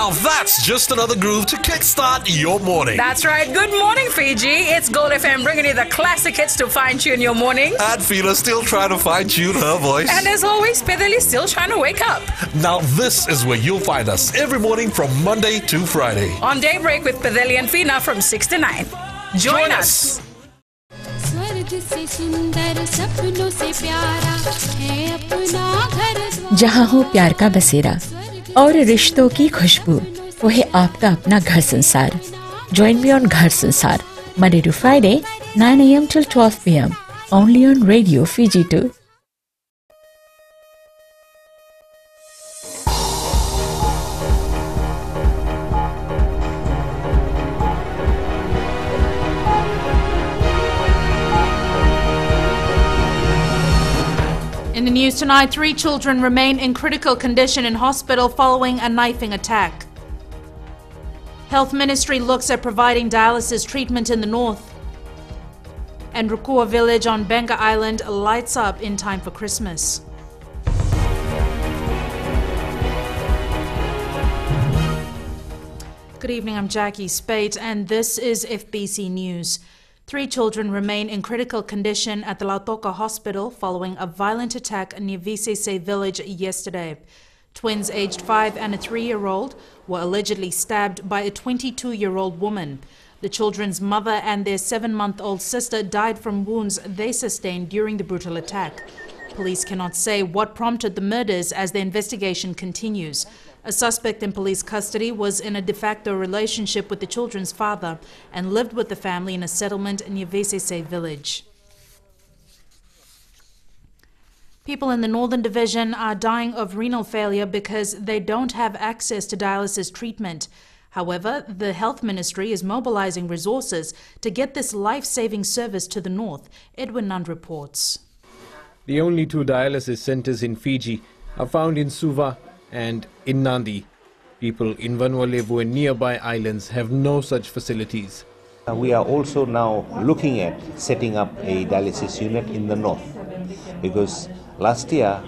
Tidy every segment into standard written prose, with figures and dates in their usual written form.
Now that's just another groove to kickstart your morning. That's right. Good morning, Fiji. It's Gold FM bringing you the classic hits to fine-tune your mornings. And Fila still trying to fine-tune her voice. And as always, Pedali still trying to wake up. Now this is where you'll find us every morning from Monday to Friday. On Daybreak with Pedali and Fina from 6 to 9. Join us. जहाँ हो प्यार का बसेरा और रिश्तों की खुशबू, वो है आपका अपना घर संसार. Join me on घर संसार, Monday to Friday, 9 a.m. till 12 p.m. only on Radio Fiji 2. In the news tonight, 3 children remain in critical condition in hospital following a knifing attack. Health Ministry looks at providing dialysis treatment in the north. And Rukua village on Benga Island lights up in time for Christmas. Good evening, I'm Jackie Spate and this is FBC News. 3 children remain in critical condition at the Lautoka Hospital following a violent attack near Visese village yesterday. Twins aged 5 and a 3-year-old were allegedly stabbed by a 22-year-old woman. The children's mother and their 7-month-old sister died from wounds they sustained during the brutal attack. Police cannot say what prompted the murders as the investigation continues. A suspect in police custody was in a de facto relationship with the children's father and lived with the family in a settlement near Visese village. People in the Northern Division are dying of renal failure because they don't have access to dialysis treatment. However, the Health Ministry is mobilizing resources to get this life-saving service to the north. Edwin Nund reports. The only 2 dialysis centers in Fiji are found in Suva and in Nadi. People in Vanuatu and nearby islands have no such facilities. We are also now looking at setting up a dialysis unit in the north because last year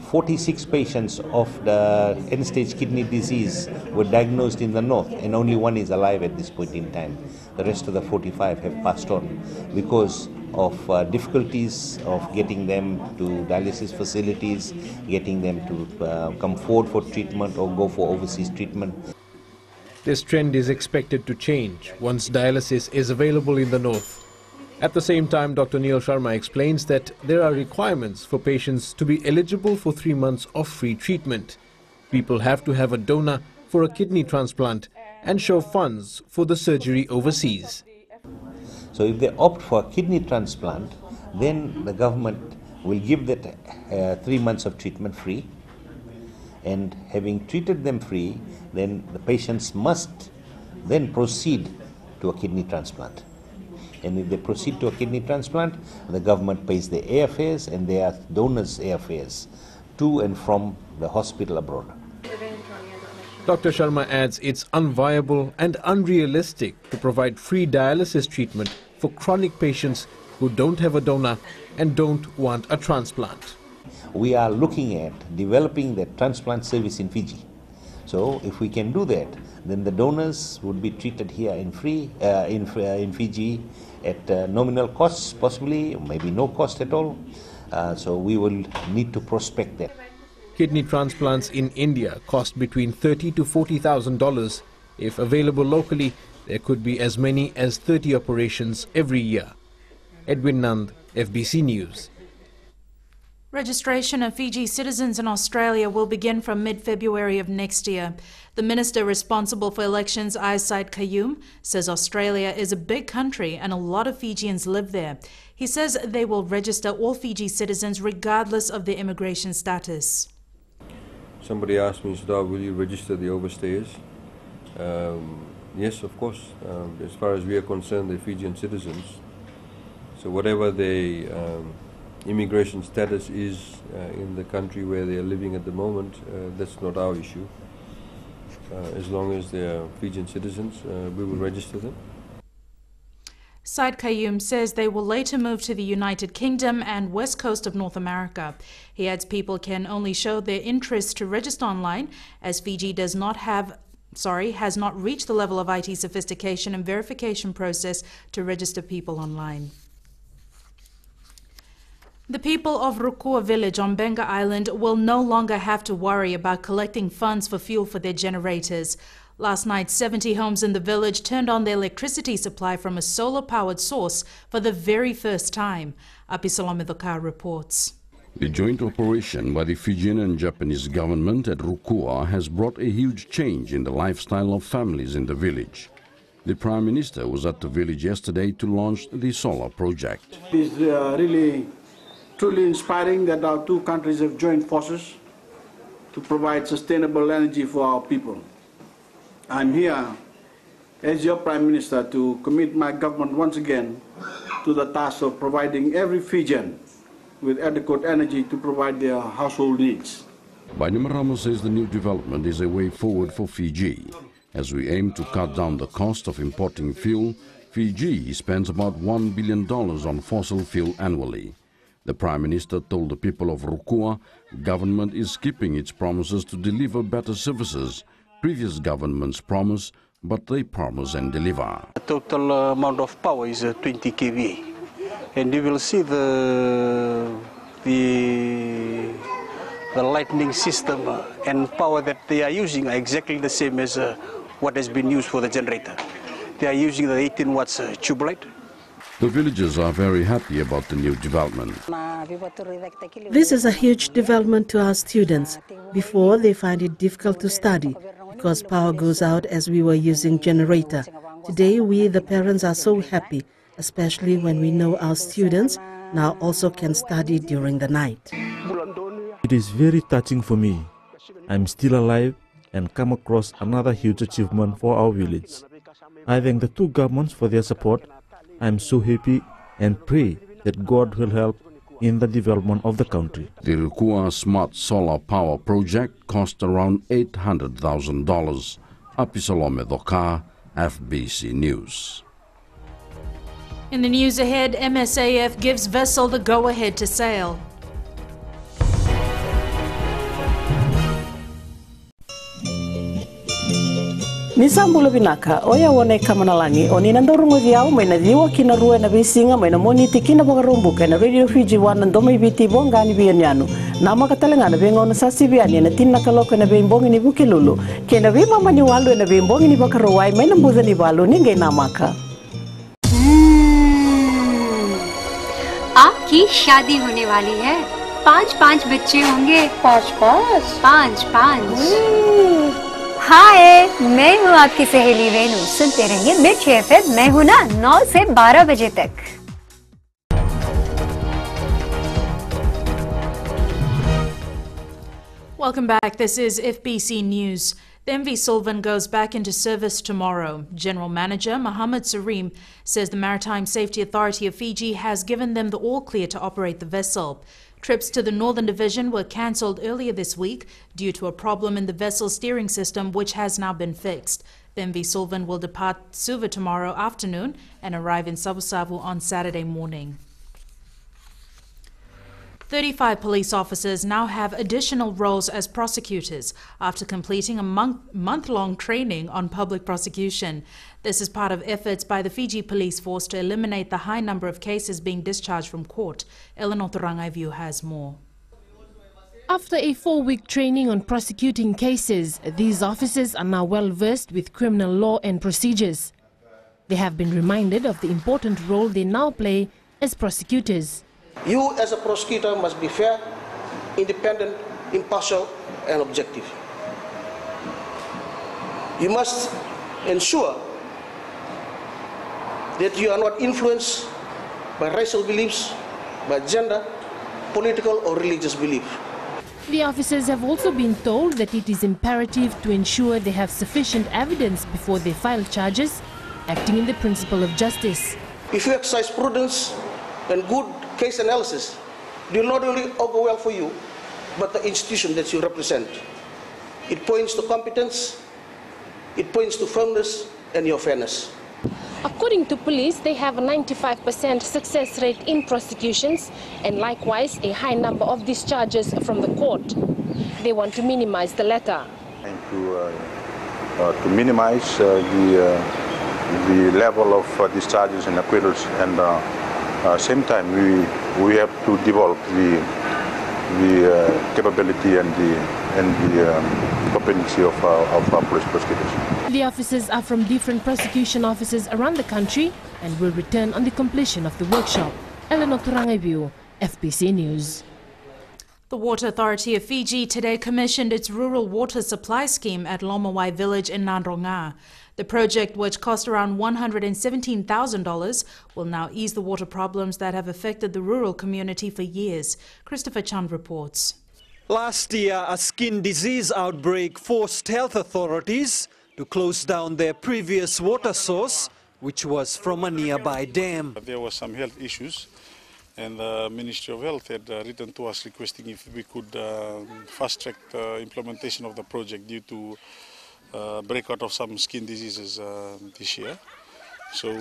46 patients of the end-stage kidney disease were diagnosed in the north and only 1 is alive at this point in time. The rest of the 45 have passed on because of difficulties of getting them to dialysis facilities, getting them to come forward for treatment or go for overseas treatment. This trend is expected to change once dialysis is available in the north. At the same time, Dr. Neil Sharma explains that there are requirements for patients to be eligible for 3 months of free treatment. People have to have a donor for a kidney transplant and show funds for the surgery overseas. So if they opt for a kidney transplant, then the government will give that 3 months of treatment free. And having treated them free, then the patients must then proceed to a kidney transplant. And if they proceed to a kidney transplant, the government pays the airfares and their donors' airfares to and from the hospital abroad. Dr. Sharma adds it's unviable and unrealistic to provide free dialysis treatment for chronic patients who don't have a donor and don't want a transplant. We are looking at developing the transplant service in Fiji. So if we can do that, then the donors would be treated here in Fiji at nominal costs, possibly, maybe no cost at all. So we will need to prospect that. Kidney transplants in India cost between $30,000 to $40,000. If available locally, there could be as many as 30 operations every year. Edwin Nund, FBC News. Registration of Fiji citizens in Australia will begin from mid-February of next year. The minister responsible for elections, Said Qayyum, says Australia is a big country and a lot of Fijians live there. He says they will register all Fiji citizens regardless of their immigration status. Somebody asked me, will you register the overstayers? Yes, of course. As far as we are concerned, they're Fijian citizens. So whatever their immigration status is in the country where they are living at the moment, that's not our issue. As long as they are Fijian citizens, we will register them. Said Qayyum says they will later move to the United Kingdom and west coast of North America. He adds people can only show their interest to register online, as Fiji does not have has not reached the level of IT sophistication and verification process to register people online. The people of Rukua village on Benga Island will no longer have to worry about collecting funds for fuel for their generators. Last night, 70 homes in the village turned on their electricity supply from a solar-powered source for the very first time. Sullivan reports. The joint operation by the Fijian and Japanese government at Rukua has brought a huge change in the lifestyle of families in the village. The Prime Minister was at the village yesterday to launch the solar project. It is really truly inspiring that our two countries have joined forces to provide sustainable energy for our people. I'm here as your Prime Minister to commit my government once again to the task of providing every Fijian with adequate energy to provide their household needs. Bainimarama says the new development is a way forward for Fiji. As we aim to cut down the cost of importing fuel, Fiji spends about $1 billion on fossil fuel annually. The Prime Minister told the people of Rukua government is keeping its promises to deliver better services. Previous governments promise, but they promise and deliver. The total amount of power is 20 kV. And you will see the lightning system and power that they are using are exactly the same as what has been used for the generator. They are using the 18 watts tube light. The villagers are very happy about the new development. This is a huge development to our students. Before, they find it difficult to study because power goes out as we were using generator. Today, we, the parents, are so happy, especially when we know our students now also can study during the night. It is very touching for me. I'm still alive and come across another huge achievement for our village. I thank the two governments for their support. I'm so happy and pray that God will help in the development of the country. The Rukua Smart Solar Power Project cost around $800,000. Apisalome Doka, FBC News. In the news ahead, MSAF gives vessel the go-ahead to sail. Nisambula binaka oya wone kamanalangi oni nandorungo diao mena diwa kina rua na bisinga mena moni tikina bagarumbuka na Radio Fiji wana ndoma ibiti bongani bianyanu nama katalangana bengo na sasi biani na tinna kaloka na bembongi ni bukilulu kena bima mani walu na bembongi ni bakarawai mena mbuza ni walu ninge namaka. आपकी शादी होने वाली है 5 बच्चे होंगे 5 हाय मैं हूँ आपकी सहेली रेनू सुनते रहिए मिर्च एफएम मैं हूँ ना 9 से 12 बजे तक. Welcome back. This is FBC News. The MV Sullivan goes back into service tomorrow. General Manager Mohammed Sareem says the Maritime Safety Authority of Fiji has given them the all-clear to operate the vessel. Trips to the Northern Division were cancelled earlier this week due to a problem in the vessel's steering system, which has now been fixed. The MV Sullivan will depart Suva tomorrow afternoon and arrive in Savusavu on Saturday morning. 35 police officers now have additional roles as prosecutors after completing a month-long training on public prosecution. This is part of efforts by the Fiji Police Force to eliminate the high number of cases being discharged from court. Eleanor Turangaivu has more. After a 4-week training on prosecuting cases, these officers are now well versed with criminal law and procedures. They have been reminded of the important role they now play as prosecutors. You as a prosecutor must be fair, independent, impartial and objective. You must ensure that you are not influenced by racial beliefs, by gender, political or religious belief. The officers have also been told that it is imperative to ensure they have sufficient evidence before they file charges, acting in the principle of justice. If you exercise prudence and good case analysis, it will not only augur well for you, but the institution that you represent. It points to competence, it points to firmness and your fairness. According to police, they have a 95% success rate in prosecutions and likewise a high number of discharges from the court. They want to minimize the latter. To to minimize the level of discharges and acquittals, and same time we have to develop the capability and the competency of our police prosecutors. The officers are from different prosecution offices around the country and will return on the completion of the workshop. Eleanor Turangaibiu, FBC News. The Water Authority of Fiji today commissioned its rural water supply scheme at Lomawai village in Nandronga. The project, which cost around $117,000, will now ease the water problems that have affected the rural community for years. Christopher Chand reports. Last year, a skin disease outbreak forced health authorities to close down their previous water source, which was from a nearby dam. There were some health issues, and the Ministry of Health had written to us requesting if we could fast-track the implementation of the project due to breakout of some skin diseases this year. So,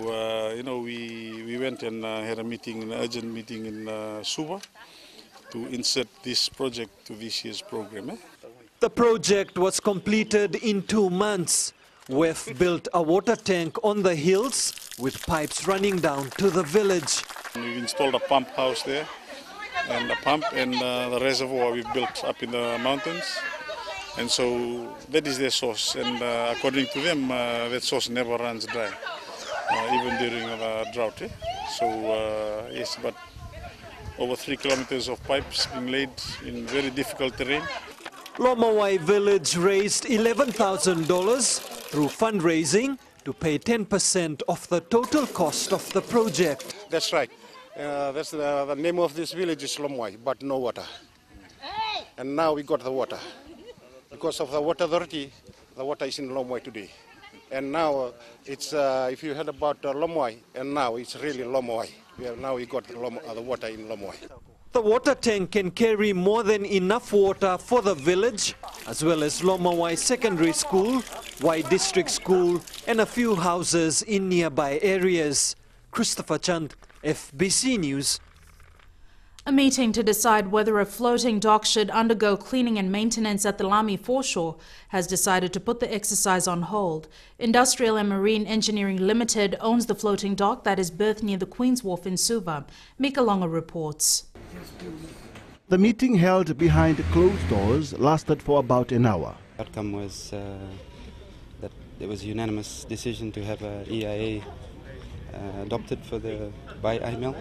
we went and had a meeting, an urgent meeting in Suva to insert this project to this year's program. The project was completed in 2 months. WEF built a water tank on the hills with pipes running down to the village. We've installed a pump house there, and a pump, and the reservoir we've built up in the mountains. And so that is their source, and according to them, that source never runs dry, even during the drought. So yes, but over 3 kilometers of pipes being laid in very difficult terrain. Lomawai village raised $11,000 through fundraising to pay 10% of the total cost of the project. That's right. That's the name of this village is Lomawai, but no water. And now we got the water. Because of the water authority, the water is in Lomawai today. And now it's, if you heard about Lomawai, and now it's really Lomawai. Now we got the water in Lomawai. The water tank can carry more than enough water for the village, as well as Lomawai Secondary School, Wai District School, and a few houses in nearby areas. Christopher Chand, FBC News. A meeting to decide whether a floating dock should undergo cleaning and maintenance at the Lami foreshore has decided to put the exercise on hold. Industrial and Marine Engineering Limited owns the floating dock that is berthed near the Queen's Wharf in Suva. Mika Longa reports. The meeting, held behind closed doors, lasted for about an hour. The outcome was that there was a unanimous decision to have an EIA adopted by IML.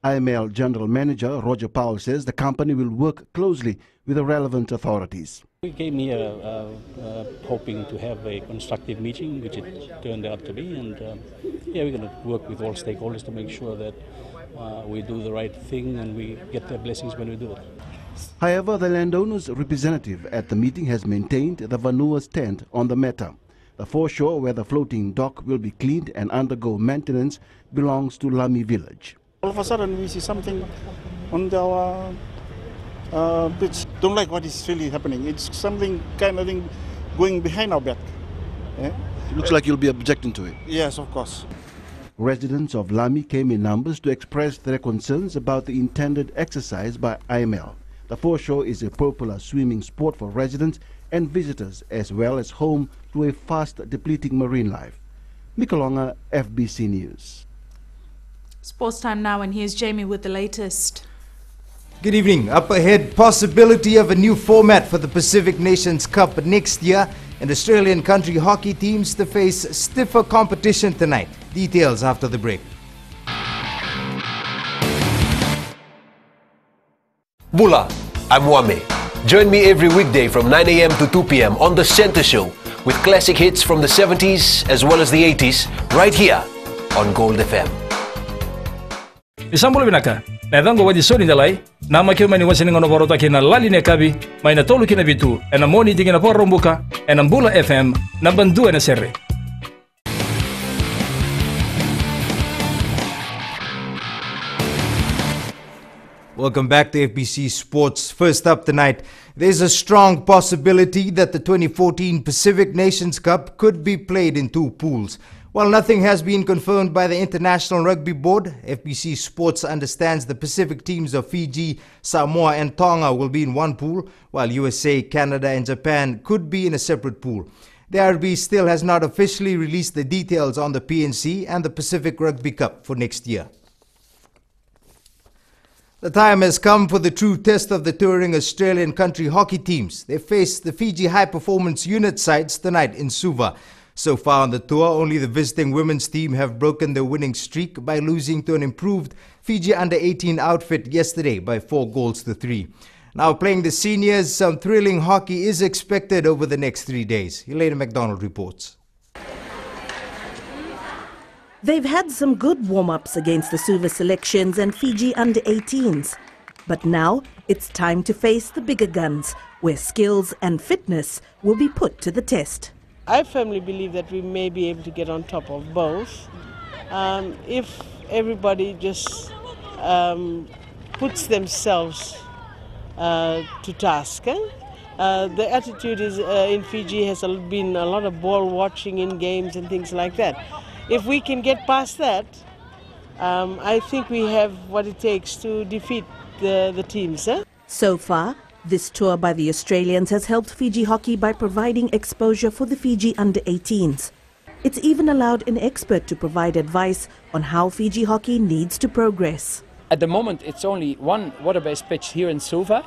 IML General Manager Roger Powell says the company will work closely with the relevant authorities. We came here hoping to have a constructive meeting, which it turned out to be, and we're going to work with all stakeholders to make sure that we do the right thing and we get their blessings when we do it. However, the landowner's representative at the meeting has maintained the Vanua's stand on the matter. The foreshore where the floating dock will be cleaned and undergo maintenance belongs to Lami village. All of a sudden we see something on our beach. Don't like what is really happening. It's something kind of thing going behind our back. It looks like you'll be objecting to it. Yes, of course. Residents of Lami came in numbers to express their concerns about the intended exercise by IML. The foreshore is a popular swimming sport for residents and visitors, as well as home to a fast depleting marine life. Mikalonga, FBC News. Sports time now, and here's Jamie with the latest. Good evening. Up ahead, possibility of a new format for the Pacific Nations Cup next year, and Australian country hockey teams to face stiffer competition tonight. Details after the break. Bula, I'm Wame. Join me every weekday from 9 a.m. to 2 p.m. on The Center Show with classic hits from the 70s as well as the 80s right here on Gold FM. Isambolo binaka. Na dango wadi soni dalai. Na makio mani wasi ningono borota kina lali ne kabi. Mai na tolu kina bitu. Ena moni tingina por rombuka. Ena Bula FM. Na bandu ena serre. Welcome back to FBC Sports. First up tonight, there's a strong possibility that the 2014 Pacific Nations Cup could be played in 2 pools. While nothing has been confirmed by the International Rugby Board, FBC Sports understands the Pacific teams of Fiji, Samoa and Tonga will be in one pool, while USA, Canada and Japan could be in a separate pool. The RB still has not officially released the details on the PNC and the Pacific Rugby Cup for next year. The time has come for the true test of the touring Australian country hockey teams. They face the Fiji High Performance Unit sides tonight in Suva. So far on the tour, only the visiting women's team have broken their winning streak by losing to an improved Fiji Under-18 outfit yesterday by 4-3. Now playing the seniors, some thrilling hockey is expected over the next 3 days. Helena McDonald reports. They've had some good warm-ups against the Suva selections and Fiji Under-18s. But now it's time to face the bigger guns, where skills and fitness will be put to the test. I firmly believe that we may be able to get on top of both if everybody just puts themselves to task. The attitude is in Fiji has been a lot of ball watching in games and things like that. If we can get past that, I think we have what it takes to defeat the teams. So far, this tour by the Australians has helped Fiji hockey by providing exposure for the Fiji Under-18s. It's even allowed an expert to provide advice on how Fiji hockey needs to progress. At the moment, it's only one water-based pitch here in Suva,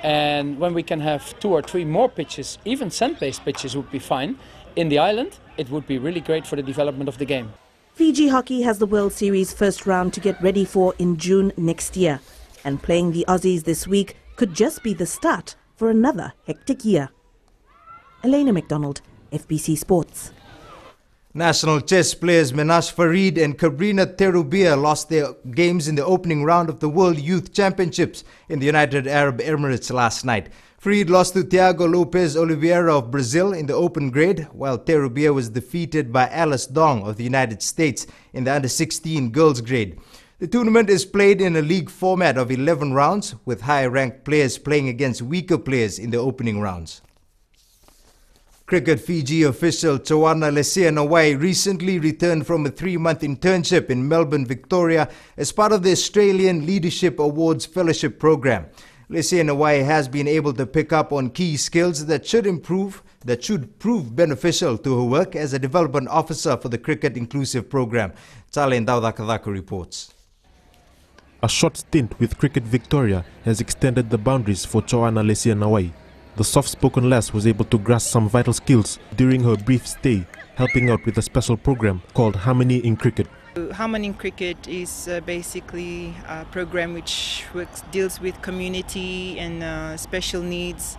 and when we can have 2 or 3 more pitches, even sand-based pitches would be fine, in the island, it would be really great for the development of the game. Fiji hockey has the World Series first round to get ready for in June next year, and playing the Aussies this week could just be the start for another hectic year. Elena McDonald, FBC Sports. National chess players Menash Farid and Kabrina Terubia lost their games in the opening round of the World Youth Championships in the United Arab Emirates last night. Farid lost to Thiago Lopez Oliveira of Brazil in the open grade, while Terubia was defeated by Alice Dong of the United States in the under-16 girls grade. The tournament is played in a league format of 11 rounds, with high-ranked players playing against weaker players in the opening rounds. Cricket Fiji official Tawana Leseanawai recently returned from a 3-month internship in Melbourne, Victoria, as part of the Australian Leadership Awards Fellowship Program. Leseanawai has been able to pick up on key skills that should prove beneficial to her work as a development officer for the Cricket Inclusive Program. Talen Daudakadaka reports. A short stint with Cricket Victoria has extended the boundaries for Tawana Leseanawai. The soft-spoken lass was able to grasp some vital skills during her brief stay, helping out with a special program called Harmony in Cricket. Harmony in Cricket is basically a program which deals with community and special needs,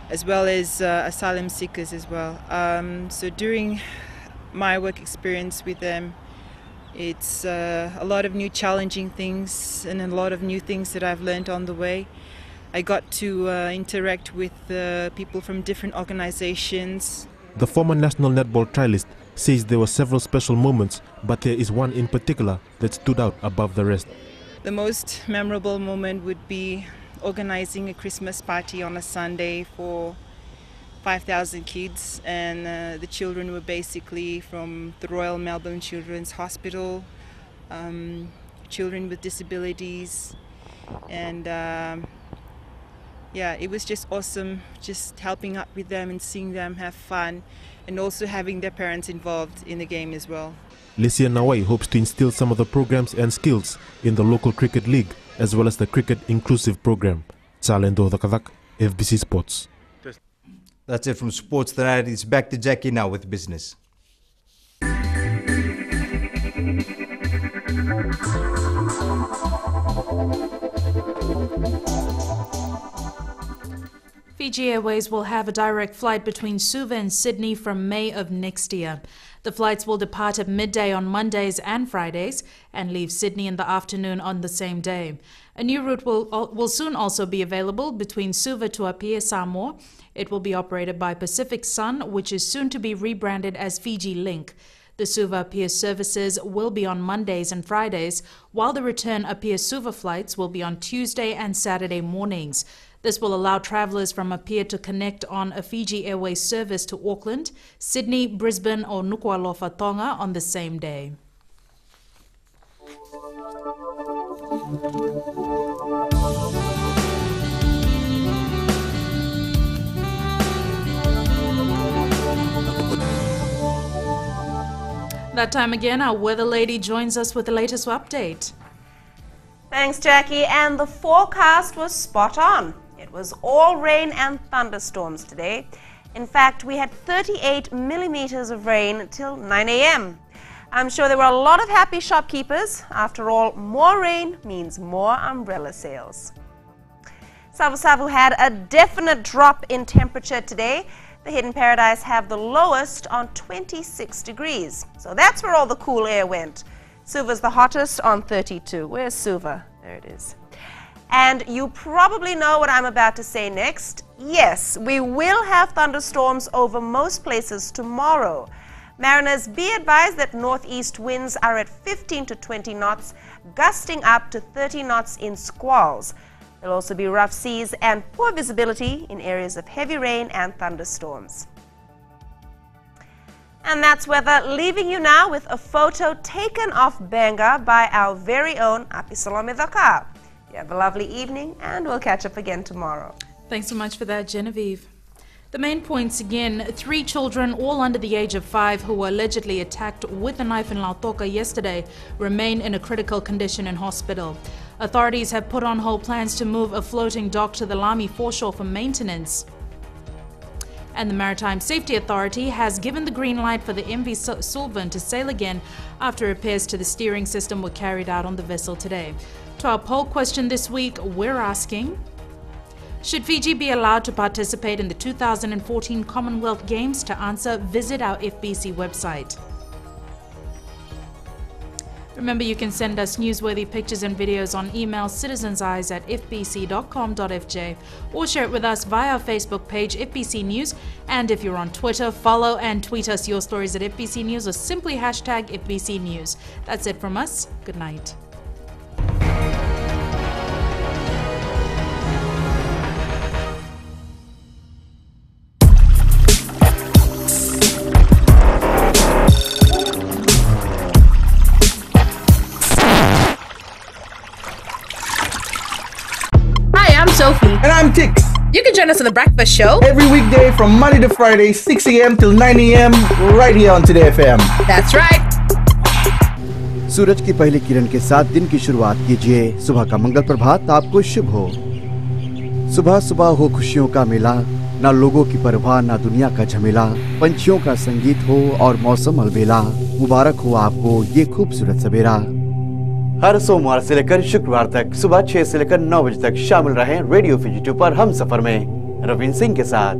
as well as asylum seekers as well. So during my work experience with them, it's a lot of new challenging things and a lot of new things that I've learned on the way. I got to interact with people from different organizations. The former national netball trialist says there were several special moments, but there is one in particular that stood out above the rest. The most memorable moment would be organizing a Christmas party on a Sunday for 5,000 kids, and the children were basically from the Royal Melbourne Children's Hospital, children with disabilities, and yeah, it was just awesome just helping out with them and seeing them have fun, and also having their parents involved in the game as well. Leseanawai hopes to instill some of the programs and skills in the local cricket league as well as the Cricket Inclusive Program. Salendo Dakadak, FBC Sports. That's it from Sports Tonight. It's back to Jackie now with business. Fiji Airways will have a direct flight between Suva and Sydney from May of next year. The flights will depart at midday on Mondays and Fridays and leave Sydney in the afternoon on the same day. A new route will soon also be available between Suva to Apia, Samoa. It will be operated by Pacific Sun, which is soon to be rebranded as Fiji Link. The Suva Apia services will be on Mondays and Fridays, while the return Apia Suva flights will be on Tuesday and Saturday mornings. This will allow travellers from Apia to connect on a Fiji Airways service to Auckland, Sydney, Brisbane or Nuku'alofa Tonga on the same day. That time again, our weather lady joins us with the latest update. Thanks, Jackie. And the forecast was spot on. It was all rain and thunderstorms today. In fact, we had 38 millimeters of rain till 9 a.m. I'm sure there were a lot of happy shopkeepers. After all, more rain means more umbrella sales. Savu had a definite drop in temperature today. The Hidden Paradise have the lowest on 26 degrees. So that's where all the cool air went. Suva's the hottest on 32. Where's Suva? There it is. And you probably know what I'm about to say next. Yes, we will have thunderstorms over most places tomorrow. Mariners, be advised that northeast winds are at 15 to 20 knots, gusting up to 30 knots in squalls. There'll also be rough seas and poor visibility in areas of heavy rain and thunderstorms. And that's weather, leaving you now with a photo taken off Benga by our very own Apisalome Dhaka. You have a lovely evening, and we'll catch up again tomorrow. Thanks so much for that, Genevieve. The main points again: 3 children, all under the age of 5, who were allegedly attacked with a knife in Lautoka yesterday, remain in a critical condition in hospital. Authorities have put on hold plans to move a floating dock to the Lami foreshore for maintenance. And the Maritime Safety Authority has given the green light for the MV Sullivan to sail again after repairs to the steering system were carried out on the vessel today. To our poll question this week, we're asking: should Fiji be allowed to participate in the 2014 Commonwealth Games? To answer, visit our FBC website. Remember, you can send us newsworthy pictures and videos on email citizenseyes@fbc.com.fj or share it with us via our Facebook page, FBC News. And if you're on Twitter, follow and tweet us your stories at FBC News or simply hashtag FBC News. That's it from us. Good night. Sophie. And I'm Tix. You can join us on The Breakfast Show every weekday from Monday to Friday, 6 a.m. till 9 a.m. right here on Today FM. That's right. सूरज की पहली किरण के साथ दिन की शुरुआत कीजिए। सुबह का मंगल प्रभात आपको शुभ हो। सुबह सुबह हो खुशियों का मेला, ना लोगों की परवाह ना दुनिया का झमेला। पंछियों का संगीत हो और मौसम अलबेला। मुबारक हो आपको ये खूबसूरत सवेरा। हर सोमवार से लेकर शुक्रवार तक सुबह 6 से लेकर 9 बजे तक शामिल रहें रेडियो FBC पर हम सफर में रविंद्र सिंह के साथ।